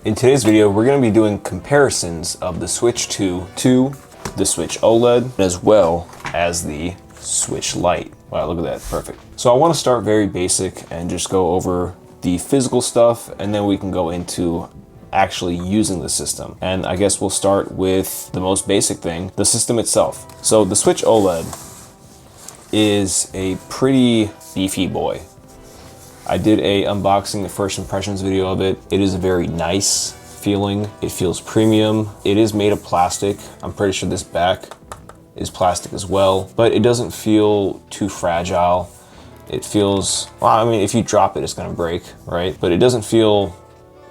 In today's video, we're going to be doing comparisons of the Switch 2 to the Switch OLED, as well as the Switch Lite. Wow, look at that, perfect. So I want to start very basic and just go over the physical stuff, and then we can go into actually using the system. And I guess we'll start with the most basic thing, the system itself. So the Switch OLED is a pretty beefy boy. I did a unboxing, the first impressions video of it. It is a very nice feeling. It feels premium. It is made of plastic. I'm pretty sure this back is plastic as well, but it doesn't feel too fragile. It feels, well, I mean, if you drop it, it's gonna break, right? But it doesn't feel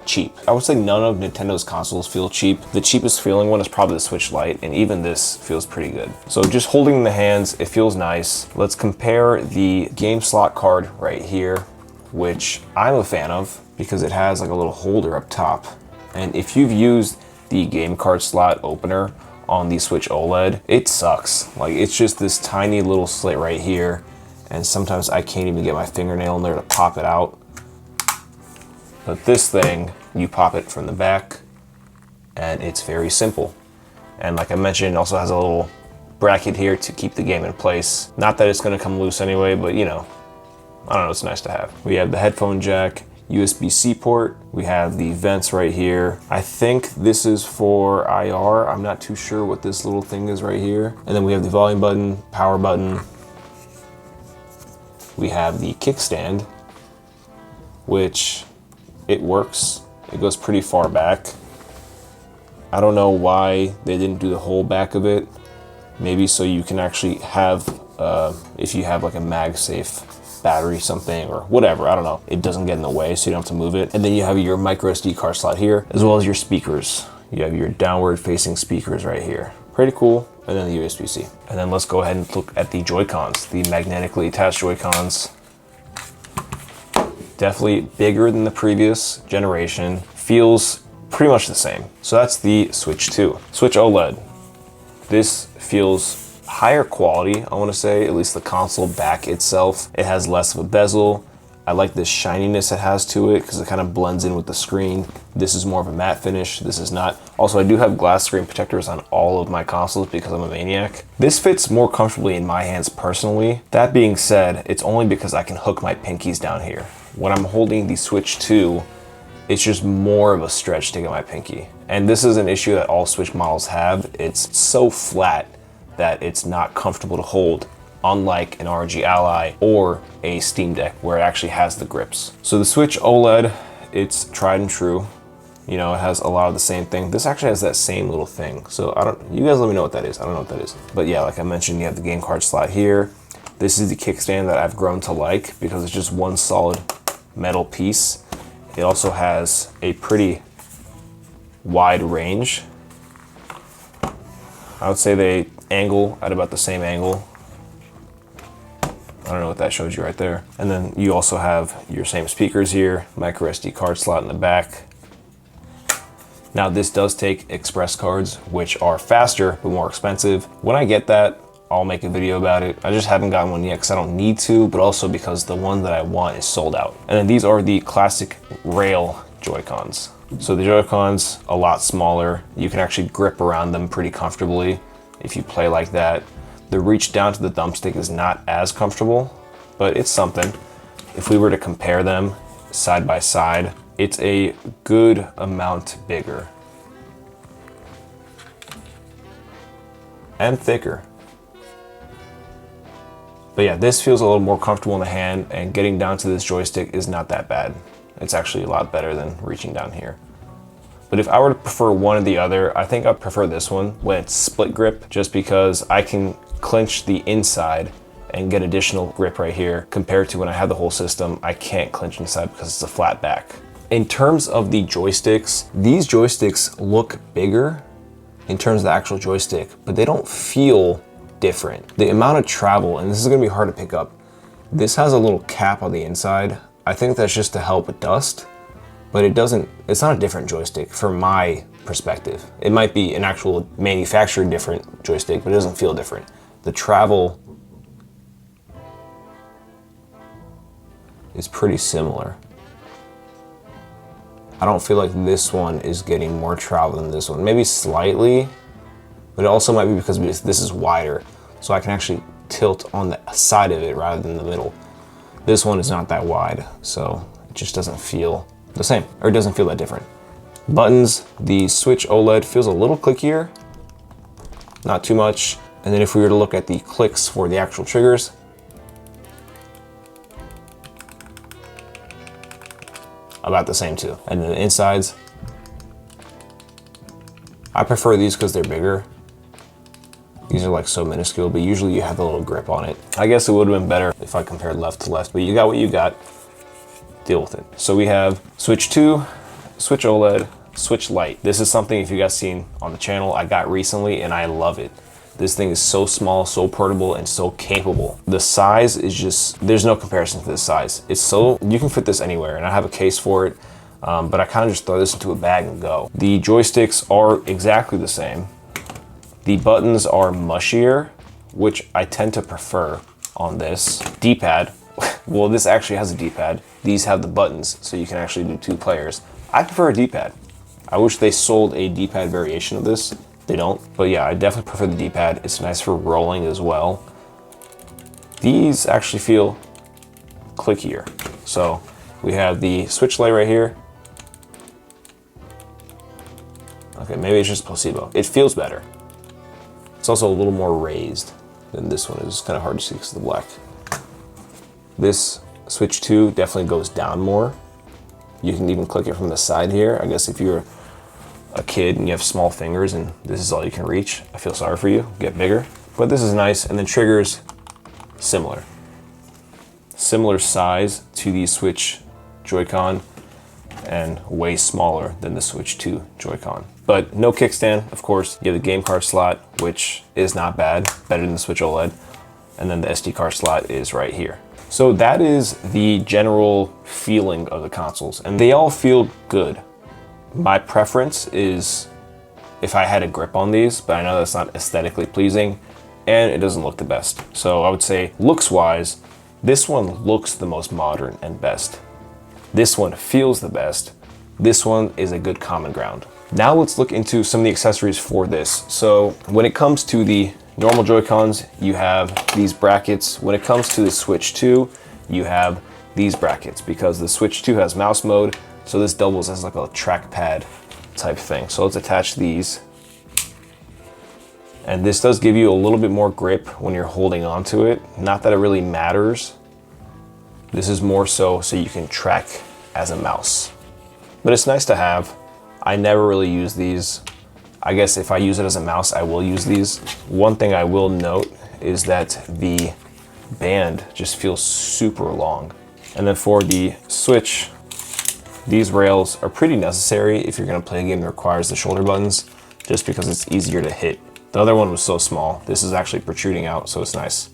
cheap. I would say none of Nintendo's consoles feel cheap. The cheapest feeling one is probably the Switch Lite, and even this feels pretty good. So just holding in the hands, it feels nice. Let's compare the game slot card right here, which I'm a fan of because it has like a little holder up top. And if you've used the game card slot opener on the Switch OLED, it sucks. Like, it's just this tiny little slit right here, and sometimes I can't even get my fingernail in there to pop it out. But this thing, you pop it from the back, and it's very simple. And like I mentioned, it also has a little bracket here to keep the game in place. Not that it's gonna come loose anyway, but you know, I don't know, it's nice to have. We have the headphone jack, USB-C port. We have the vents right here. I think this is for IR. I'm not too sure what this little thing is right here. And then we have the volume button, power button. We have the kickstand, which it works. It goes pretty far back. I don't know why they didn't do the whole back of it. Maybe so you can actually have, if you have like a MagSafe battery something or whatever, I don't know, it doesn't get in the way so you don't have to move it. And then you have your micro SD card slot here, as well as your speakers. You have your downward facing speakers right here. Pretty cool. And then the USB-C. And then let's go ahead and look at the Joy-Cons, the magnetically attached Joy-Cons. Definitely bigger than the previous generation. Feels pretty much the same. So that's the Switch 2. Switch OLED. This feels higher quality, I want to say, at least the console back itself. It has less of a bezel. I like the shininess it has to it because it kind of blends in with the screen. This is more of a matte finish. This is not. Also, I do have glass screen protectors on all of my consoles because I'm a maniac. This fits more comfortably in my hands personally. That being said, it's only because I can hook my pinkies down here. When I'm holding the Switch 2, it's just more of a stretch to get my pinky. And this is an issue that all Switch models have. It's so flat that it's not comfortable to hold, unlike an ROG Ally or a Steam Deck where it actually has the grips. So the Switch OLED, it's tried and true. You know, it has a lot of the same thing. This actually has that same little thing. So you guys let me know what that is. I don't know what that is. But yeah, like I mentioned, you have the game card slot here. This is the kickstand that I've grown to like because it's just one solid metal piece. It also has a pretty wide range. I would say they angle at about the same angle. I don't know what that shows you right there. And then you also have your same speakers here, micro SD card slot in the back. Now this does take express cards, which are faster but more expensive. When I get that, I'll make a video about it. I just haven't gotten one yet because I don't need to, but also because the one that I want is sold out. And then these are the classic rail Joy-Cons. So the Joy-Cons, a lot smaller. You can actually grip around them pretty comfortably if you play like that. The reach down to the thumbstick is not as comfortable, but it's something. If we were to compare them side by side, it's a good amount bigger and thicker. But yeah, this feels a little more comfortable in the hand, and getting down to this joystick is not that bad. It's actually a lot better than reaching down here. But if I were to prefer one or the other, I think I'd prefer this one when it's split grip, just because I can clinch the inside and get additional grip right here, compared to when I have the whole system, I can't clinch inside because it's a flat back. In terms of the joysticks, these joysticks look bigger in terms of the actual joystick, but they don't feel different. The amount of travel, and this is gonna be hard to pick up, this has a little cap on the inside. I think that's just to help with dust, but it's not a different joystick from my perspective. It might be an actual manufactured different joystick, but it doesn't feel different. The travel is pretty similar. I don't feel like this one is getting more travel than this one. Maybe slightly, but it also might be because this is wider. So I can actually tilt on the side of it rather than the middle. This one is not that wide, so it just doesn't feel the same, or it doesn't feel that different. Buttons, the Switch OLED feels a little clickier, not too much. And then if we were to look at the clicks for the actual triggers, about the same too. And then the insides, I prefer these because they're bigger. These are like so minuscule, but usually you have a little grip on it. I guess it would have been better if I compared left to left, but you got what you got, deal with it. So we have Switch 2, Switch OLED, Switch Lite. This is something, if you guys seen on the channel, I got recently and I love it. This thing is so small, so portable, and so capable. The size is just, there's no comparison to this size. It's so, you can fit this anywhere, and I have a case for it, but I kind of just throw this into a bag and go. The joysticks are exactly the same. The buttons are mushier, which I tend to prefer on this. D-pad, well, this actually has a D-pad. These have the buttons, so you can actually do 2 players. I prefer a D-pad. I wish they sold a D-pad variation of this. They don't, but yeah, I definitely prefer the D-pad. It's nice for rolling as well. These actually feel clickier. So we have the Switch Lite right here. Okay, maybe it's just placebo. It feels better. It's also a little more raised than this one. It's kind of hard to see because of the black. This Switch 2 definitely goes down more. You can even click it from the side here. I guess if you're a kid and you have small fingers and this is all you can reach, I feel sorry for you, get bigger. But this is nice, and then triggers, similar. Similar size to the Switch Joy-Con and way smaller than the Switch 2 Joy-Con. But no kickstand, of course. You have the game card slot, which is not bad, better than the Switch OLED. And then the SD card slot is right here. So that is the general feeling of the consoles, and they all feel good. My preference is if I had a grip on these, but I know that's not aesthetically pleasing and it doesn't look the best. So I would say looks wise, this one looks the most modern and best. This one feels the best. This one is a good common ground. Now let's look into some of the accessories for this. So when it comes to the normal Joy-Cons, you have these brackets. When it comes to the Switch 2, you have these brackets because the Switch 2 has mouse mode. So this doubles as like a trackpad type thing. So let's attach these. And this does give you a little bit more grip when you're holding onto it. Not that it really matters. This is more so you can track as a mouse. But it's nice to have. I never really use these. I guess if I use it as a mouse, I will use these. One thing I will note is that the band just feels super long. And then for the Switch, these rails are pretty necessary if you're gonna play a game that requires the shoulder buttons, just because it's easier to hit. The other one was so small. This is actually protruding out, so it's nice.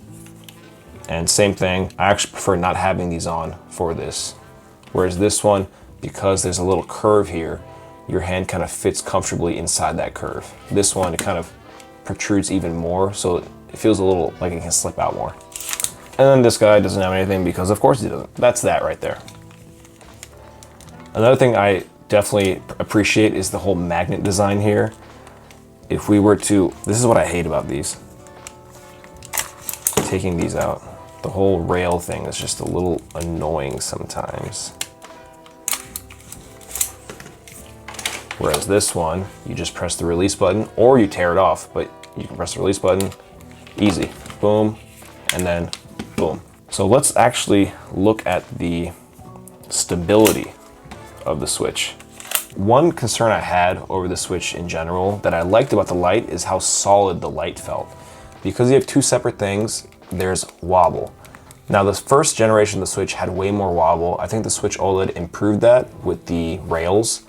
And same thing, I actually prefer not having these on for this. Whereas this one, because there's a little curve here, your hand kind of fits comfortably inside that curve. This one, it kind of protrudes even more, so it feels a little like it can slip out more. And then this guy doesn't have anything because of course he doesn't. That's that right there. Another thing I definitely appreciate is the whole magnet design here. If we were to, this is what I hate about these. Taking these out. The whole rail thing is just a little annoying sometimes. Whereas this one, you just press the release button or you tear it off, but you can press the release button, easy, boom, and then boom. So let's actually look at the stability of the Switch. One concern I had over the Switch in general that I liked about the Lite is how solid the Lite felt. Because you have 2 separate things, there's wobble. Now the first generation of the Switch had way more wobble. I think the Switch OLED improved that with the rails,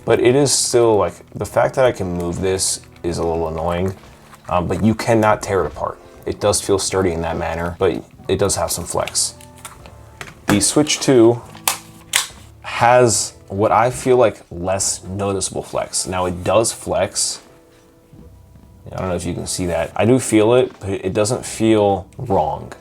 but it is still like, the fact that I can move this is a little annoying, but you cannot tear it apart. It does feel sturdy in that manner, but it does have some flex. The Switch 2 has what I feel like less noticeable flex. Now it does flex. I don't know if you can see that. I do feel it, but it doesn't feel wrong.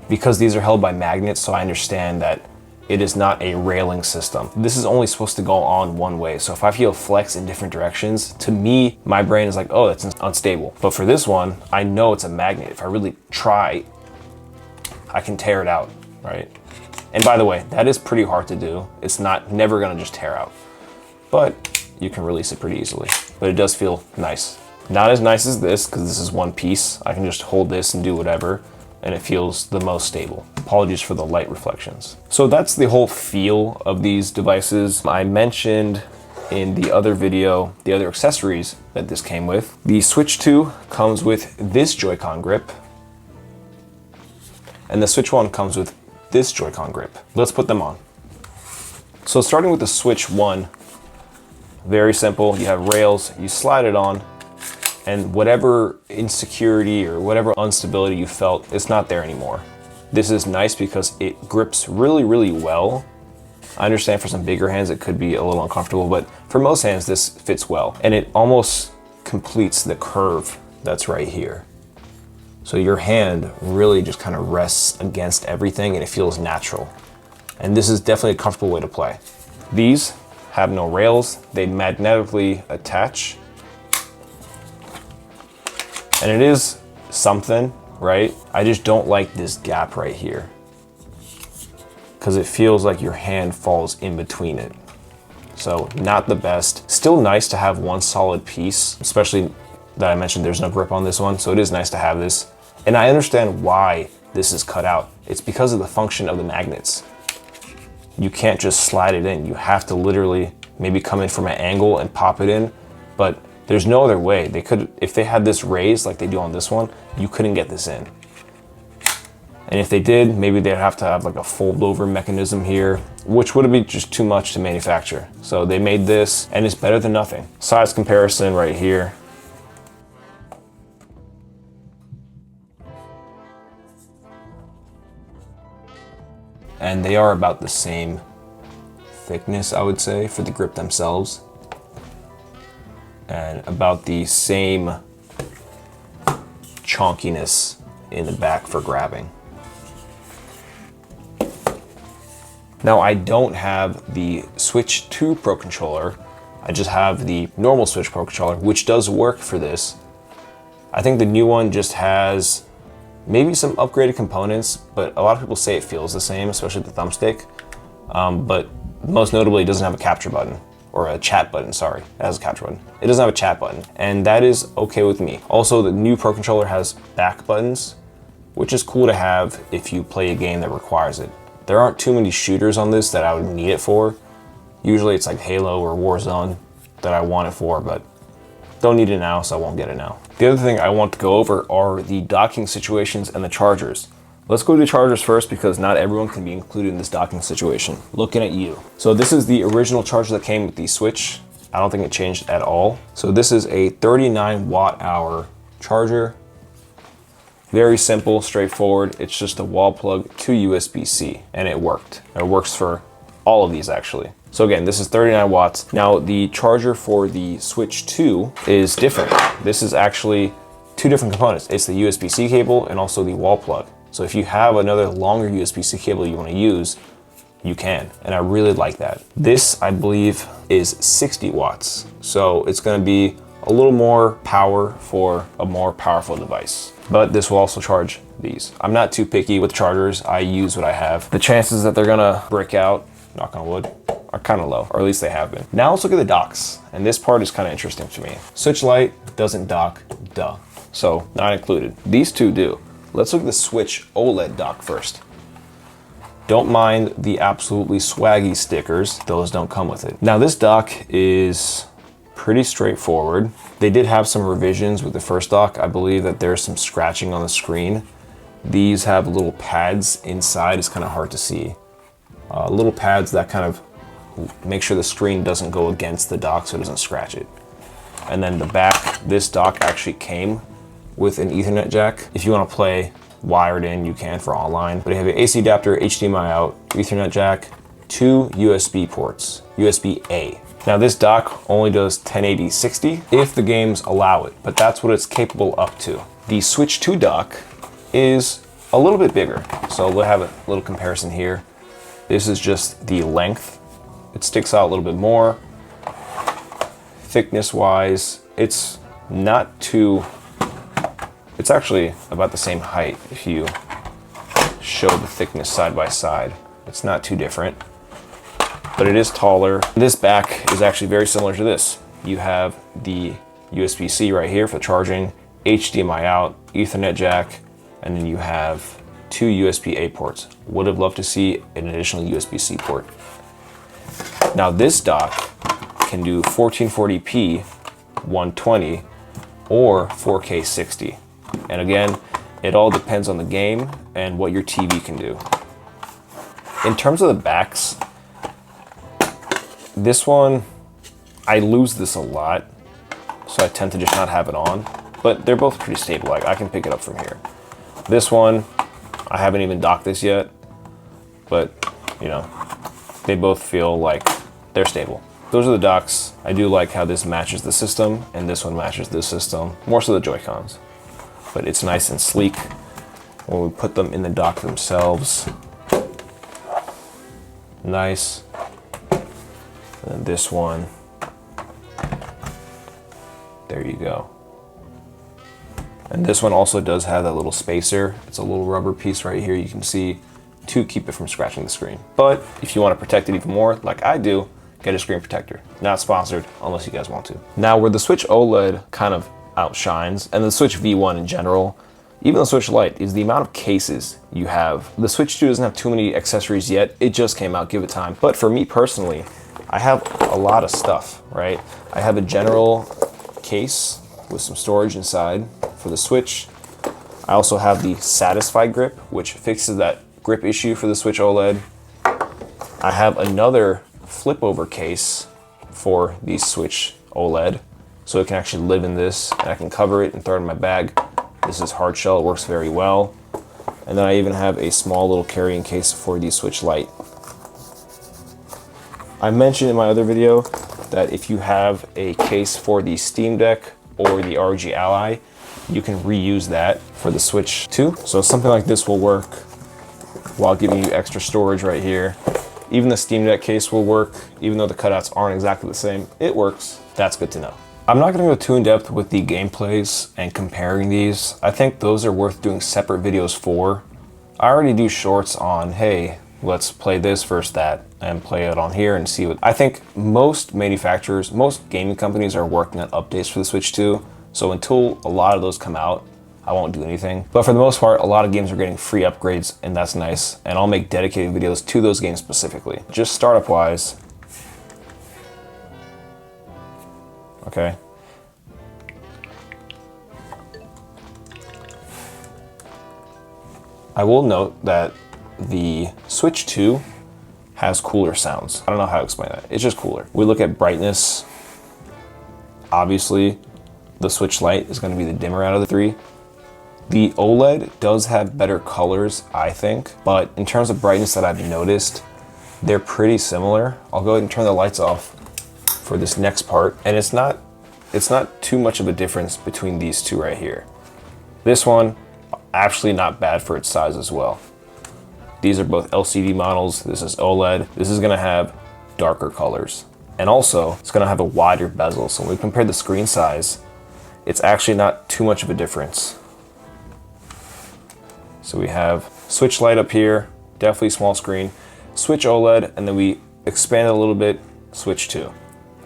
Because these are held by magnets, so I understand that It is not a railing system. This is only supposed to go on one way. So if I feel flex in different directions, to me, my brain is like, oh, that's unstable. But for this one, I know it's a magnet. If I really try, I can tear it out, right? And by the way, that is pretty hard to do. It's never gonna just tear out, but you can release it pretty easily. But it does feel nice. Not as nice as this, because this is one piece. I can just hold this and do whatever, and it feels the most stable. Apologies for the light reflections. So that's the whole feel of these devices. I mentioned in the other video, the other accessories that this came with. The Switch 2 comes with this Joy-Con grip, and the Switch 1 comes with this Joy-Con grip. Let's put them on. So starting with the Switch 1, very simple. You have rails, you slide it on, and whatever insecurity or whatever instability you felt, it's not there anymore. This is nice because it grips really, really well. I understand for some bigger hands it could be a little uncomfortable, but for most hands this fits well. And it almost completes the curve that's right here. So your hand really just kind of rests against everything and it feels natural. And this is definitely a comfortable way to play. These have no rails, they magnetically attach. And it is something, right? I just don't like this gap right here, because it feels like your hand falls in between it. So not the best. Still nice to have one solid piece, especially that I mentioned there's no grip on this one. So it is nice to have this. And I understand why this is cut out. It's because of the function of the magnets. You can't just slide it in. You have to literally maybe come in from an angle and pop it in, but there's no other way. They could, if they had this raised like they do on this one, you couldn't get this in. And if they did, maybe they'd have to have like a fold over mechanism here, which would be just too much to manufacture. So they made this and it's better than nothing. Size comparison right here. And they are about the same thickness, I would say, for the grip themselves. And about the same chonkiness in the back for grabbing. Now I don't have the Switch 2 Pro Controller. I just have the normal Switch Pro Controller, which does work for this. I think the new one just has maybe some upgraded components, but a lot of people say it feels the same, especially the thumbstick. But most notably, it doesn't have a capture button. Or a chat button, sorry. It has a capture button. It doesn't have a chat button, and that is okay with me. Also, the new Pro Controller has back buttons, which is cool to have if you play a game that requires it. There aren't too many shooters on this that I would need it for. Usually it's like Halo or Warzone that I want it for, but don't need it now, so I won't get it now. The other thing I want to go over are the docking situations and the chargers. Let's go to the chargers first, because not everyone can be included in this docking situation. Looking at you. So this is the original charger that came with the Switch. I don't think it changed at all. So this is a 39 watt hour charger. Very simple, straightforward. It's just a wall plug to USB-C, and it worked. It works for all of these actually. So again, this is 39 watts. Now the charger for the Switch 2 is different. This is actually two different components. It's the USB-C cable and also the wall plug. So if you have another longer USB-C cable you want to use, you can, and I really like that. This, I believe, is 60 watts. So it's going to be a little more power for a more powerful device. But this will also charge these. I'm not too picky with chargers. I use what I have. The chances that they're gonna brick out, knock on wood, are kind of low, or at least they have been. Now let's look at the docks, and this part is kind of interesting to me. Switch Lite doesn't dock, duh. So not included. These two do. Let's look at the Switch OLED dock first. Don't mind the absolutely swaggy stickers. Those don't come with it. Now this dock is pretty straightforward. They did have some revisions with the first dock. I believe that there's some scratching on the screen. These have little pads inside. It's kind of hard to see. Little pads that kind of make sure the screen doesn't go against the dock so it doesn't scratch it. And then the back, this dock actually came with an Ethernet jack. If you want to play wired in, you can for online. But you have an AC adapter, HDMI out, Ethernet jack, 2 USB ports, USB-A. Now this dock only does 1080 60 if the games allow it, but that's what it's capable up to. The Switch 2 dock is a little bit bigger. So we'll have a little comparison here. This is just the length. It sticks out a little bit more. Thickness wise, it's not too, it's actually about the same height if you show the thickness side by side. It's not too different, but it is taller. This back is actually very similar to this. You have the USB-C right here for charging, HDMI out, Ethernet jack, and then you have 2 USB-A ports. Would have loved to see an additional USB-C port. Now this dock can do 1440p 120 or 4K 60. And again, it all depends on the game and what your TV can do. In terms of the backs, this one, I lose this a lot, so I tend to just not have it on, but they're both pretty stable. Like, I can pick it up from here. This one, I haven't even docked this yet, but you know, they both feel like they're stable. Those are the docks. I do like how this matches the system and this one matches this system, more so the Joy-Cons. But it's nice and sleek when we put them in the dock themselves. Nice. And then this one, there you go. And this one also does have that little spacer. It's a little rubber piece right here you can see to keep it from scratching the screen. But if you want to protect it even more, like I do, get a screen protector. Not sponsored unless you guys want to. Now where the Switch OLED kind of outshines, and the Switch V1 in general, even the Switch Lite, is the amount of cases you have. The Switch 2 doesn't have too many accessories yet. It just came out, give it time. But for me personally, I have a lot of stuff, right? I have a general case with some storage inside for the Switch. I also have the Satisfy grip, which fixes that grip issue for the Switch OLED. I have another flip over case for the Switch OLED, so it can actually live in this, and I can cover it and throw it in my bag. This is hard shell, it works very well. And then I even have a small little carrying case for the Switch Lite. I mentioned in my other video that if you have a case for the Steam Deck or the ROG Ally, you can reuse that for the Switch 2. So something like this will work while giving you extra storage right here. Even the Steam Deck case will work, even though the cutouts aren't exactly the same. It works. That's good to know. I'm not gonna go too in depth with the gameplays and comparing these. I think those are worth doing separate videos for. I already do shorts on, hey, let's play this versus that and play it on here and see what. I think most manufacturers, most gaming companies are working on updates for the Switch 2. So until a lot of those come out, I won't do anything. But for the most part, a lot of games are getting free upgrades, and that's nice. And I'll make dedicated videos to those games specifically. Just startup wise. Okay. I will note that the Switch 2 has cooler sounds. I don't know how to explain that. It's just cooler. We look at brightness. Obviously, the Switch Lite is going to be the dimmer out of the three. The OLED does have better colors, I think, but in terms of brightness that I've noticed, they're pretty similar. I'll go ahead and turn the lights off for this next part, and it's not too much of a difference between these two right here. This one, actually not bad for its size as well. These are both LCD models. This is OLED. This is gonna have darker colors. And also, it's gonna have a wider bezel. So when we compare the screen size, it's actually not too much of a difference. So we have Switch Lite up here, definitely small screen, Switch OLED, and then we expand it a little bit, Switch 2.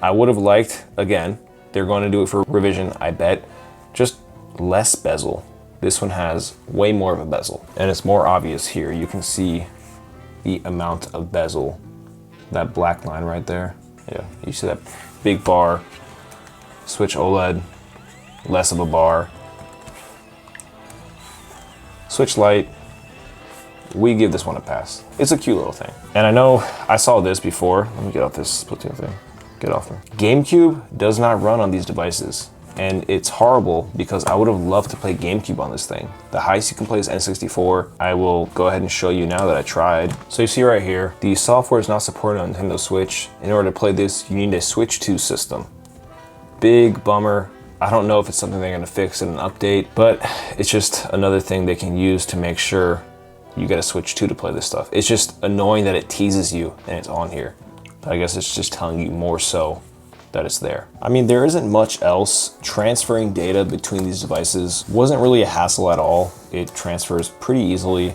I would have liked, again, they're going to do it for revision, I bet, just less bezel. This one has way more of a bezel, and it's more obvious here. You can see the amount of bezel, that black line right there. Yeah, you see that big bar. Switch OLED, less of a bar. Switch Lite, we give this one a pass. It's a cute little thing. And I know I saw this before. Let me get off this Splatoon thing. Get off me. GameCube does not run on these devices. And it's horrible because I would have loved to play GameCube on this thing. The highest you can play is N64. I will go ahead and show you now that I tried. So you see right here, the software is not supported on Nintendo Switch. In order to play this, you need a Switch 2 system. Big bummer. I don't know if it's something they're gonna fix in an update, but it's just another thing they can use to make sure you gotta Switch 2 to play this stuff. It's just annoying that it teases you and it's on here. But I guess it's just telling you more so that it's there. I mean, there isn't much else. Transferring data between these devices wasn't really a hassle at all. It transfers pretty easily.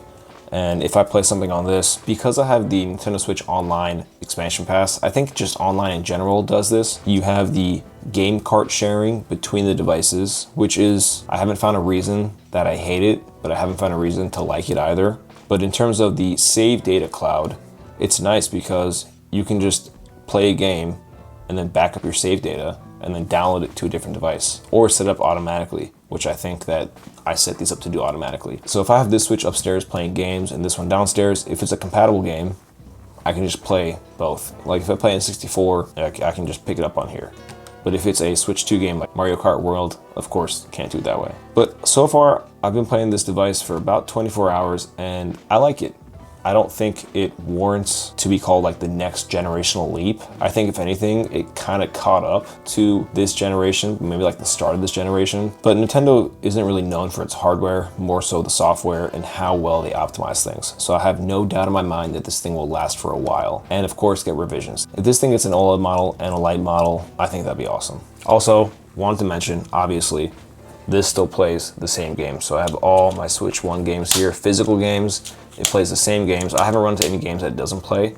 And if I play something on this, because I have the Nintendo Switch Online expansion pass, I think just online in general does this. You have the game cart sharing between the devices, which is, I haven't found a reason that I hate it, but I haven't found a reason to like it either. But in terms of the save data cloud, it's nice because you can just play a game and then back up your save data and then download it to a different device or set it up automatically, which I think that I set these up to do automatically. So if I have this Switch upstairs playing games and this one downstairs, if it's a compatible game, I can just play both. Like if I play in 64, I can just pick it up on here. But if it's a Switch 2 game like Mario Kart World, of course, can't do it that way. But so far, I've been playing this device for about 24 hours and I like it. I don't think it warrants to be called like the next generational leap. I think if anything, it kind of caught up to this generation, maybe like the start of this generation. But Nintendo isn't really known for its hardware, more so the software and how well they optimize things. So I have no doubt in my mind that this thing will last for a while. And of course, get revisions. If this thing gets an OLED model and a Lite model, I think that'd be awesome. Also, wanted to mention, obviously, this still plays the same games. So I have all my Switch 1 games here, physical games. It plays the same games. I haven't run into any games that it doesn't play.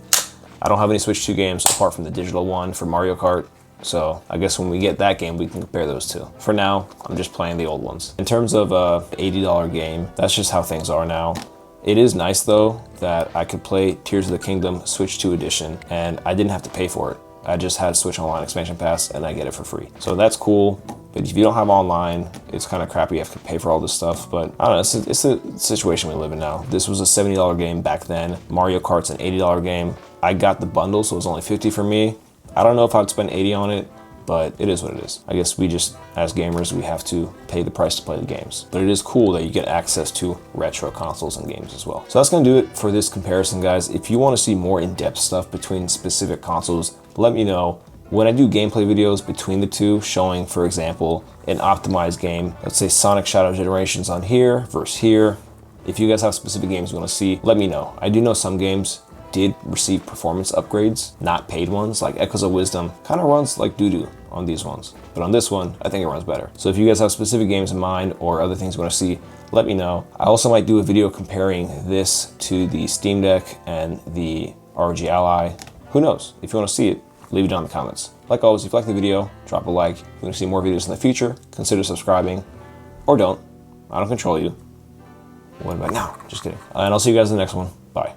I don't have any Switch 2 games apart from the digital one for Mario Kart. So I guess when we get that game, we can compare those two. For now, I'm just playing the old ones. In terms of a $80 game, that's just how things are now. It is nice though that I could play Tears of the Kingdom Switch 2 edition and I didn't have to pay for it. I just had Switch Online expansion pass and I get it for free. So that's cool. But if you don't have online, it's kind of crappy. You have to pay for all this stuff. But I don't know, it's the situation we live in now. This was a $70 game back then. Mario Kart's an $80 game. I got the bundle, so it was only $50 for me. I don't know if I'd spend $80 on it, but it is what it is. I guess we just, as gamers, we have to pay the price to play the games. But it is cool that you get access to retro consoles and games as well. So that's gonna do it for this comparison, guys. If you wanna see more in-depth stuff between specific consoles, let me know. When I do gameplay videos between the two, showing, for example, an optimized game, let's say Sonic Shadow Generations on here versus here. If you guys have specific games you wanna see, let me know. I do know some games did receive performance upgrades, not paid ones, like Echoes of Wisdom kind of runs like doo-doo on these ones. But on this one, I think it runs better. So if you guys have specific games in mind or other things you wanna see, let me know. I also might do a video comparing this to the Steam Deck and the ROG Ally. Who knows? If you wanna see it, leave it down in the comments. Like always, if you like the video, drop a like. If you want to see more videos in the future, consider subscribing. Or don't. I don't control you. What about now? Just kidding. And I'll see you guys in the next one. Bye.